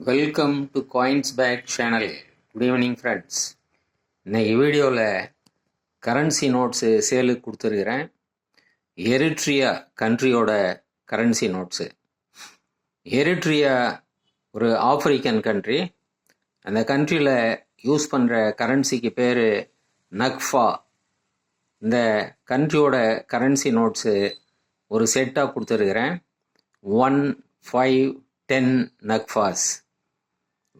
Welcome to coins pack channel. Good evening friends. இன்றைக்கி வீடியோவில் currency notes சேலுக்கு கொடுத்துருக்குறேன். எரிட்ரியா கண்ட்ரியோட கரன்சி நோட்ஸு. எரிட்ரியா ஒரு ஆப்பிரிக்கன் கண்ட்ரி. அந்த கண்ட்ரியில் யூஸ் பண்ணுற கரன்சிக்கு பேர் நக்ஃபா. இந்த கண்ட்ரியோட கரன்சி நோட்ஸு ஒரு செட்டாக கொடுத்துருக்குறேன். 1, 5, 10 நக்ஃபாஸ்.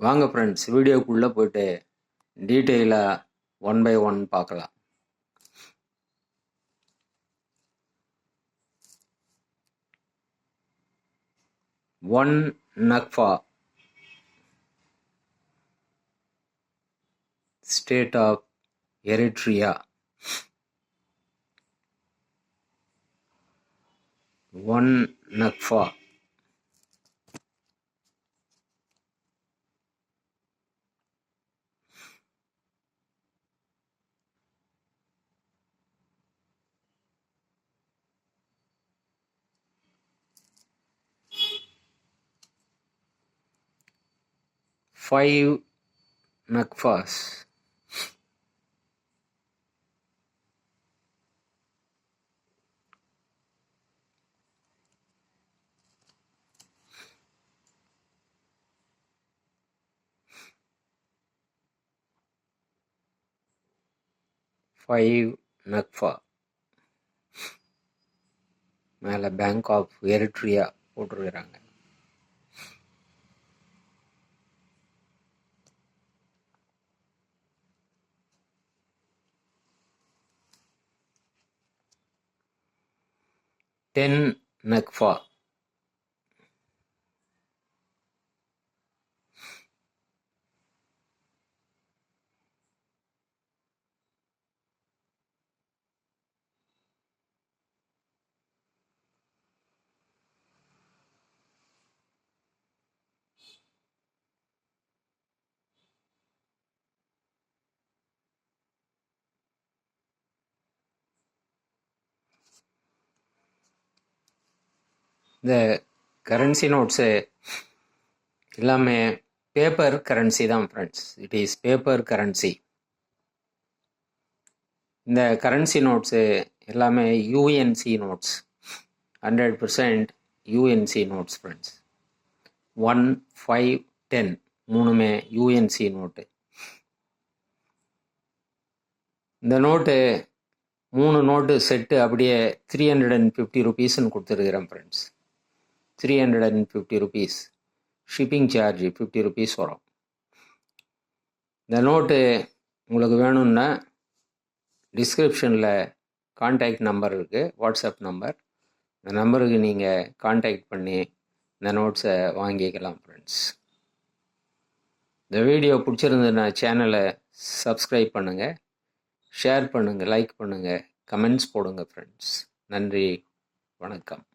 வாங்க ஃப்ரெண்ட்ஸ், வீடியோக்குள்ளே போய்ட்டு டீட்டெயிலாக 1 by 1 பார்க்கலாம். One nakfa, state of Eritrea. 1 nakfa. Five Nakfas. மேலே பேங்க் ஆஃப் எரிட்ரியா போட்டிருக்கிறாங்க. Ten nakfa. இந்த கரன்சி நோட்ஸு எல்லாமே பேப்பர் கரன்சி தான் friends. It is paper currency. இந்த கரன்சி நோட்ஸு எல்லாமே UNC notes. 100% UNC notes friends. 1, 5, 10 மூணுமே யூஎன்சி நோட்டு. இந்த note 3 note set அப்படியே 350 ருபீஸ்ன்னு கொடுத்துருக்குறேன் friends. 350 rupees. Shipping charge 50 rupees வரும். இந்த நோட்டு உங்களுக்கு வேணும்னா டிஸ்கிரிப்ஷனில் கான்டாக்ட் நம்பர் இருக்குது, வாட்ஸ்அப் நம்பர். இந்த நம்பருக்கு நீங்கள் கான்டாக்ட் பண்ணி இந்த நோட்ஸை வாங்கிக்கலாம் ஃப்ரெண்ட்ஸ். இந்த வீடியோ பிடிச்சிருந்ததுன்னா சேனலை சப்ஸ்கிரைப் பண்ணுங்கள், ஷேர் பண்ணுங்கள், லைக் பண்ணுங்கள், கமெண்ட்ஸ் போடுங்க ஃப்ரெண்ட்ஸ். நன்றி, வணக்கம்.